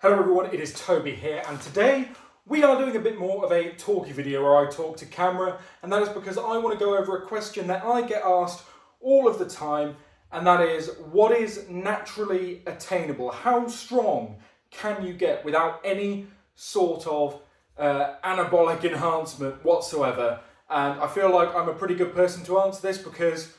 Hello everyone, it is Toby here, and today we are doing a bit more of a talky video where I talk to camera, and that is because I want to go over a question that I get asked all of the time, and that is, what is naturally attainable? How strong can you get without any sort of anabolic enhancement whatsoever? And I feel like I'm a pretty good person to answer this because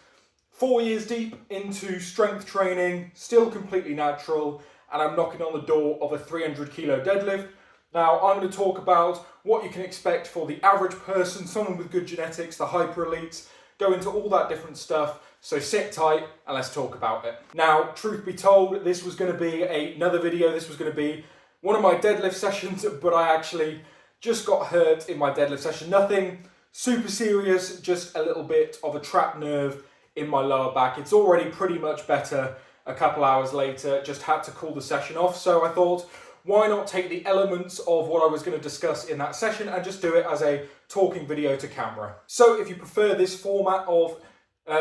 4 years deep into strength training, still completely natural, and I'm knocking on the door of a 300 kilo deadlift. Now, I'm going to talk about what you can expect for the average person, someone with good genetics, the hyper elites, go into all that different stuff. So sit tight and let's talk about it. Now, truth be told, this was going to be another video. This was going to be one of my deadlift sessions, but I actually just got hurt in my deadlift session. Nothing super serious, just a little bit of a trapped nerve in my lower back. It's already pretty much better a couple hours later, just had to call the session off. So I thought, why not take the elements of what I was going to discuss in that session and just do it as a talking video to camera. So if you prefer this format of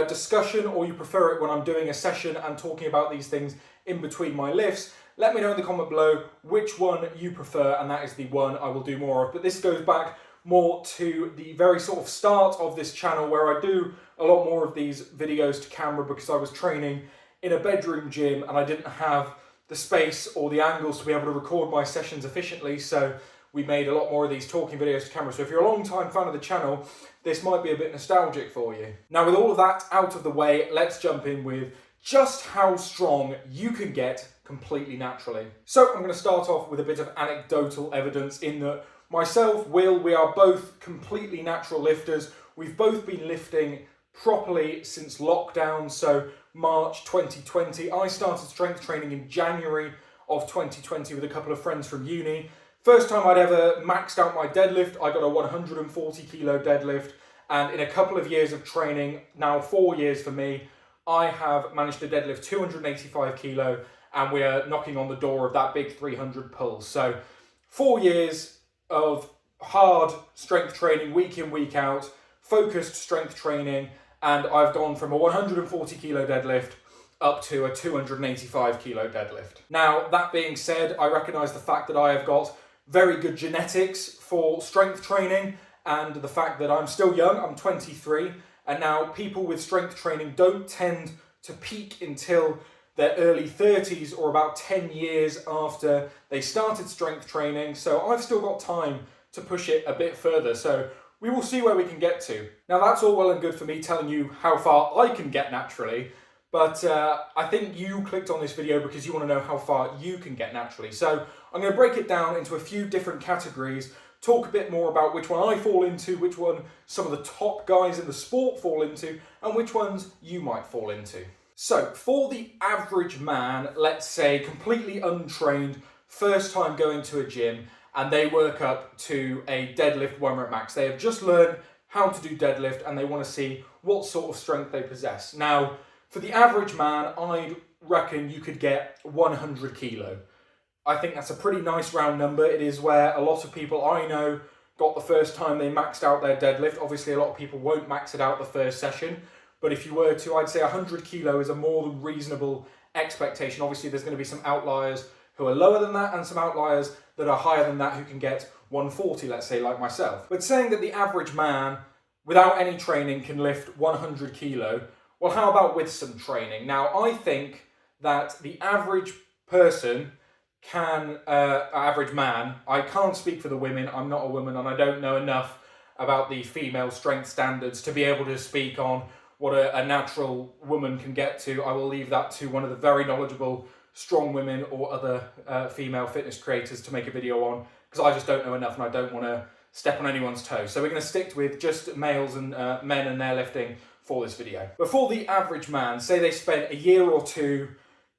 discussion, or you prefer it when I'm doing a session and talking about these things in between my lifts, let me know in the comment below which one you prefer, and that is the one I will do more of. But this goes back more to the very sort of start of this channel, where I do a lot more of these videos to camera because I was training in a bedroom gym and I didn't have the space or the angles to be able to record my sessions efficiently, so we made a lot more of these talking videos to camera. So if you're a long time fan of the channel, this might be a bit nostalgic for you. Now, with all of that out of the way, let's jump in with just how strong you can get completely naturally. So I'm going to start off with a bit of anecdotal evidence in that myself, Will, we are both completely natural lifters. We've both been lifting properly since lockdown, so March 2020. I started strength training in January of 2020 with a couple of friends from uni. First time I'd ever maxed out my deadlift, I got a 140 kilo deadlift, and in a couple of years of training, now 4 years for me, I have managed to deadlift 285 kilo, and we are knocking on the door of that big 300 pull. So 4 years of hard strength training, week in, week out, focused strength training, and I've gone from a 140 kilo deadlift up to a 285 kilo deadlift. Now, that being said, I recognise the fact that I have got very good genetics for strength training, and the fact that I'm still young, I'm 23, and now people with strength training don't tend to peak until their early 30s or about 10 years after they started strength training, so I've still got time to push it a bit further. So we will see where we can get to. Now, that's all well and good for me telling you how far I can get naturally, but I think you clicked on this video because you want to know how far you can get naturally. So I'm going to break it down into a few different categories, talk a bit more about which one I fall into, which one some of the top guys in the sport fall into, and which ones you might fall into. So for the average man, let's say completely untrained, first time going to a gym, and they work up to a deadlift 1 rep max. They have just learned how to do deadlift and they want to see what sort of strength they possess. Now, for the average man, I reckon you could get 100 kilo. I think that's a pretty nice round number. It is where a lot of people I know got the first time they maxed out their deadlift. Obviously, a lot of people won't max it out the first session, but if you were to, I'd say 100 kilo is a more than reasonable expectation. Obviously, there's going to be some outliers who are lower than that and some outliers that are higher than that who can get 140, let's say, like myself. But saying that the average man without any training can lift 100 kilo, well, how about with some training? Now, I think that the average person can, average man, I can't speak for the women, I'm not a woman and I don't know enough about the female strength standards to be able to speak on what a natural woman can get to. I will leave that to one of the very knowledgeable strong women or other female fitness creators to make a video on, because I just don't know enough and I don't want to step on anyone's toes. So we're going to stick with just males and men and their lifting for this video. But for the average man, say they spent a year or two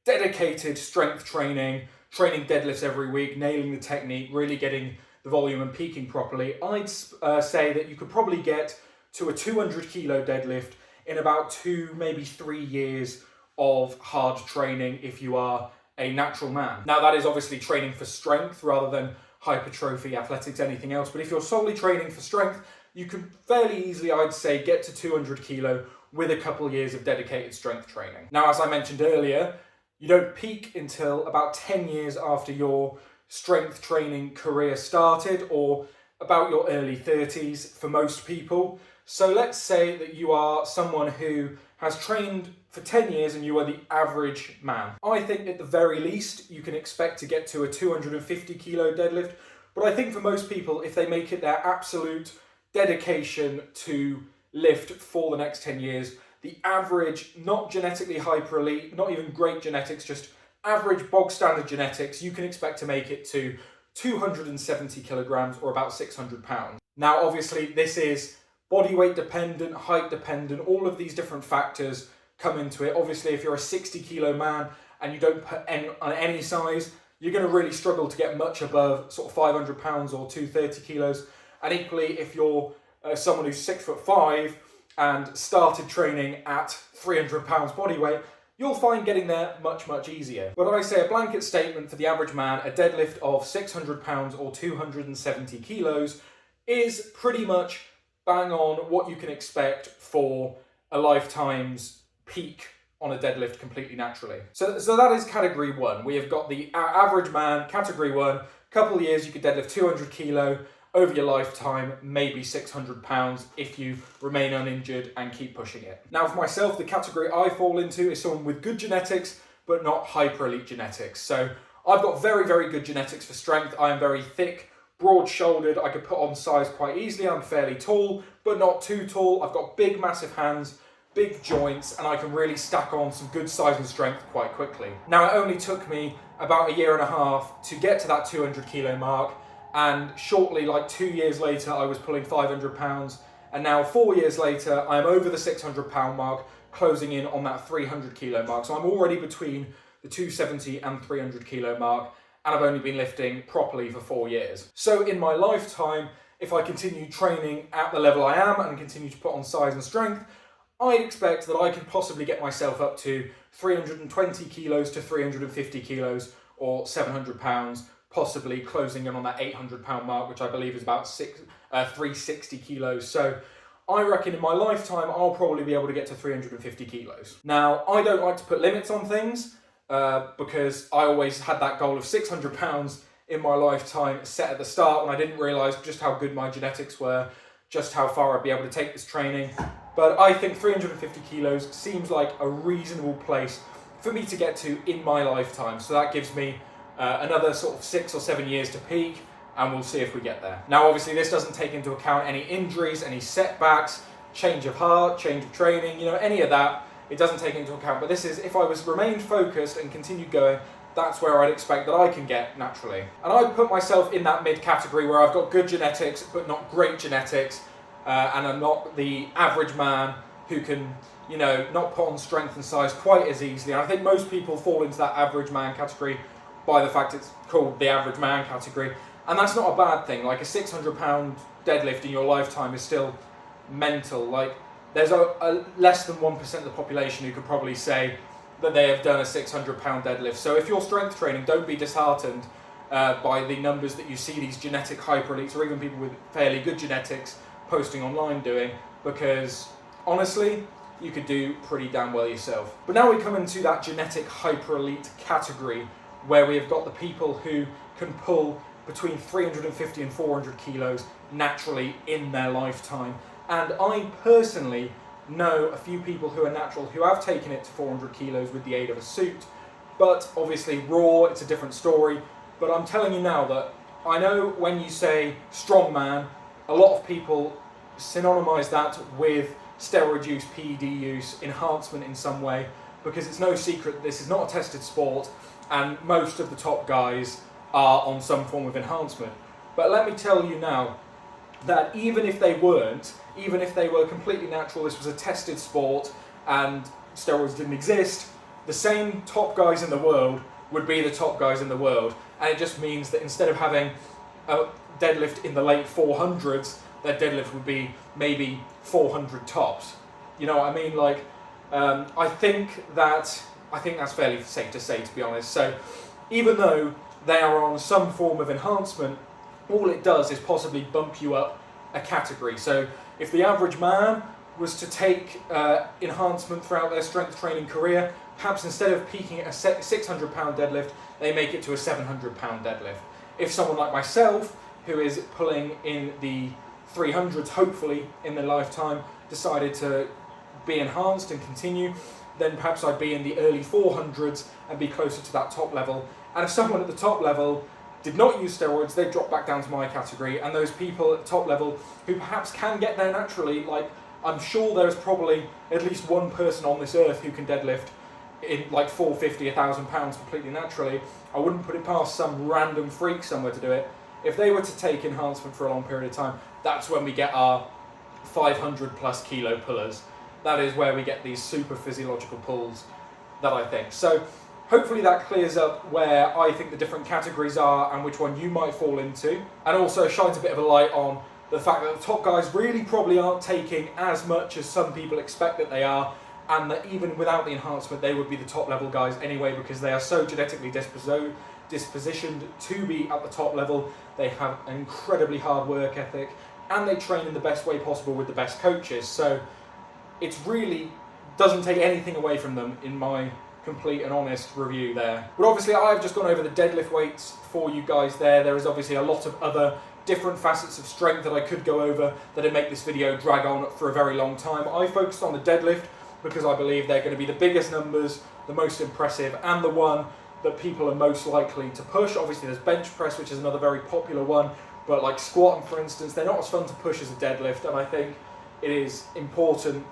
dedicated strength training, training deadlifts every week, nailing the technique, really getting the volume and peaking properly, I'd say that you could probably get to a 200 kilo deadlift in about 2, maybe 3 years of hard training if you are a natural man. Now, that is obviously training for strength rather than hypertrophy, athletics, anything else. But if you're solely training for strength, you can fairly easily, I'd say, get to 200 kilo with a couple of years of dedicated strength training. Now, as I mentioned earlier, you don't peak until about 10 years after your strength training career started, or about your early 30s for most people. So let's say that you are someone who has trained for 10 years and you are the average man. I think at the very least you can expect to get to a 250 kilo deadlift, but I think for most people, if they make it their absolute dedication to lift for the next 10 years, the average, not genetically hyper elite, not even great genetics, just average bog standard genetics, you can expect to make it to 270 kilograms or about 600 pounds. Now, obviously, this is body weight dependent, height dependent, all of these different factors come into it. Obviously, if you're a 60 kilo man and you don't put on any size, you're going to really struggle to get much above sort of 500 pounds or 230 kilos. And equally, if you're someone who's 6'5" and started training at 300 pounds body weight, you'll find getting there much, much easier. But I say a blanket statement for the average man, a deadlift of 600 pounds or 270 kilos is pretty much bang on what you can expect for a lifetime's peak on a deadlift completely naturally. So that is category one. We have got the average man, category one, couple of years you could deadlift 200 kilo, over your lifetime, maybe 600 pounds if you remain uninjured and keep pushing it. Now for myself, the category I fall into is someone with good genetics, but not hyper elite genetics. So I've got very, very good genetics for strength. I am very thick, broad shouldered. I could put on size quite easily. I'm fairly tall, but not too tall. I've got big, massive hands, big joints, and I can really stack on some good size and strength quite quickly. Now it only took me about a year and a half to get to that 200 kilo mark. And shortly, like 2 years later, I was pulling 500 pounds. And now 4 years later, I'm over the 600 pound mark, closing in on that 300 kilo mark. So I'm already between the 270 and 300 kilo mark. And I've only been lifting properly for 4 years. So in my lifetime, if I continue training at the level I am and continue to put on size and strength, I expect that I could possibly get myself up to 320 kilos to 350 kilos or 700 pounds, possibly closing in on that 800 pound mark, which I believe is about 360 kilos. So I reckon in my lifetime, I'll probably be able to get to 350 kilos. Now, I don't like to put limits on things because I always had that goal of 600 pounds in my lifetime set at the start when I didn't realize just how good my genetics were, just how far I'd be able to take this training. But I think 350 kilos seems like a reasonable place for me to get to in my lifetime. So that gives me another sort of 6 or 7 years to peak, and we'll see if we get there. Now, obviously, this doesn't take into account any injuries, any setbacks, change of heart, change of training, any of that. It doesn't take into account, but this is, if I was remained focused and continued going, that's where I'd expect that I can get naturally. And I'd put myself in that mid category where I've got good genetics, but not great genetics, and I'm not the average man who can, not put on strength and size quite as easily. And I think most people fall into that average man category by the fact it's called the average man category. And that's not a bad thing. Like a 600 pound deadlift in your lifetime is still mental. Like there's a less than 1% of the population who could probably say that they have done a 600 pound deadlift. So if you're strength training, don't be disheartened by the numbers that you see these genetic hyper elites or even people with fairly good genetics posting online doing, because honestly, you could do pretty damn well yourself. But now we come into that genetic hyper elite category where we have got the people who can pull between 350 and 400 kilos naturally in their lifetime. And I personally know a few people who are natural who have taken it to 400 kilos with the aid of a suit. But obviously raw, it's a different story. But I'm telling you now that I know when you say strongman, a lot of people synonymise that with steroid use, PED use, enhancement in some way, because it's no secret this is not a tested sport and most of the top guys are on some form of enhancement. But let me tell you now that even if they weren't, even if they were completely natural, this was a tested sport and steroids didn't exist, the same top guys in the world would be the top guys in the world. And it just means that instead of having a deadlift in the late 400s, their deadlift would be maybe 400 tops. You know what I mean? Like, I think that's fairly safe to say, to be honest. So even though they are on some form of enhancement, all it does is possibly bump you up a category. So if the average man was to take enhancement throughout their strength training career, perhaps instead of peaking at a 600 pound deadlift, they make it to a 700 pound deadlift. if someone like myself, who is pulling in the 300s, hopefully in their lifetime, decided to be enhanced and continue, then perhaps I'd be in the early 400s and be closer to that top level. And if someone at the top level did not use steroids, they'd drop back down to my category. And those people at the top level who perhaps can get there naturally, like I'm sure there's probably at least one person on this earth who can deadlift in like 450, 1,000 pounds completely naturally. I wouldn't put it past some random freak somewhere to do it. If they were to take enhancement for a long period of time, that's when we get our 500 plus kilo pullers. That is where we get these super physiological pulls that I think. So hopefully that clears up where I think the different categories are and which one you might fall into, and also shines a bit of a light on the fact that the top guys really probably aren't taking as much as some people expect that they are, and that even without the enhancement they would be the top level guys anyway, because they are so genetically dispositioned to be at the top level. They have an incredibly hard work ethic and they train in the best way possible with the best coaches. So it really doesn't take anything away from them in my complete and honest review there. But obviously I've just gone over the deadlift weights for you guys there. There is obviously a lot of other different facets of strength that I could go over that'd make this video drag on for a very long time. I focused on the deadlift because I believe they're going to be the biggest numbers, the most impressive, and the one that people are most likely to push. Obviously there's bench press, which is another very popular one, but like squatting for instance, they're not as fun to push as a deadlift, and I think it is important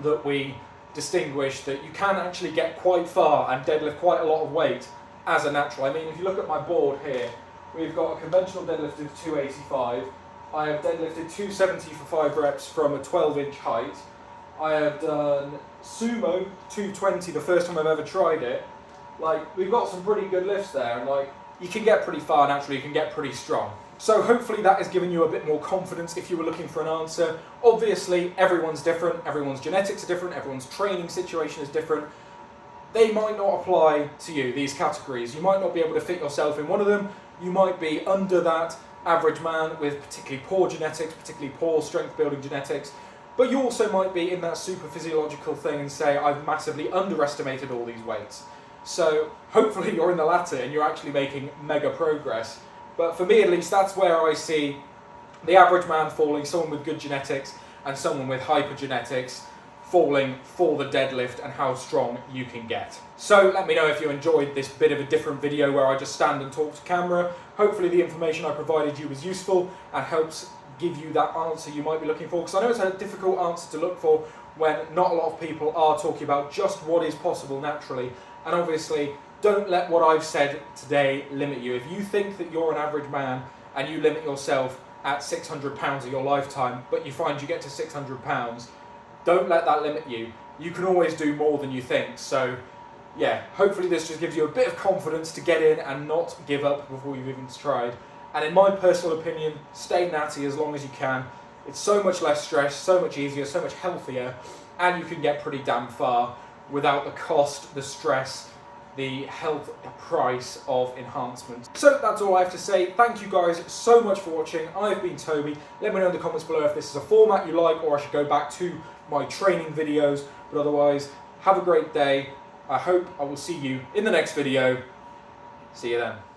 that we distinguish that you can actually get quite far and deadlift quite a lot of weight as a natural. I mean, if you look at my board here, we've got a conventional deadlift of 285. I have deadlifted 270 for 5 reps from a 12-inch height. I have done sumo 220 the first time I've ever tried it. Like, we've got some pretty good lifts there, and like, you can get pretty far naturally, you can get pretty strong. So hopefully that has given you a bit more confidence if you were looking for an answer. Obviously, everyone's different, everyone's genetics are different, everyone's training situation is different. They might not apply to you, these categories. You might not be able to fit yourself in one of them. You might be under that average man with particularly poor genetics, particularly poor strength building genetics. But you also might be in that super physiological thing and say, I've massively underestimated all these weights. So hopefully you're in the latter and you're actually making mega progress. But for me at least, that's where I see the average man falling, someone with good genetics and someone with hypergenetics falling for the deadlift and how strong you can get. So let me know if you enjoyed this bit of a different video where I just stand and talk to camera. Hopefully the information I provided you was useful and helps give you that answer you might be looking for, because I know it's a difficult answer to look for when not a lot of people are talking about just what is possible naturally. And obviously, don't let what I've said today limit you. If you think that you're an average man and you limit yourself at 600 pounds of your lifetime, but you find you get to 600 pounds, don't let that limit you. You can always do more than you think. So yeah, hopefully this just gives you a bit of confidence to get in and not give up before you've even tried. And in my personal opinion, stay natty as long as you can. It's so much less stress, so much easier, so much healthier, and you can get pretty damn far without the cost, the stress, the health price of enhancement. So that's all I have to say. Thank you guys so much for watching. I've been Toby. Let me know in the comments below if this is a format you like or I should go back to my training videos. But otherwise, have a great day. I hope I will see you in the next video. See you then.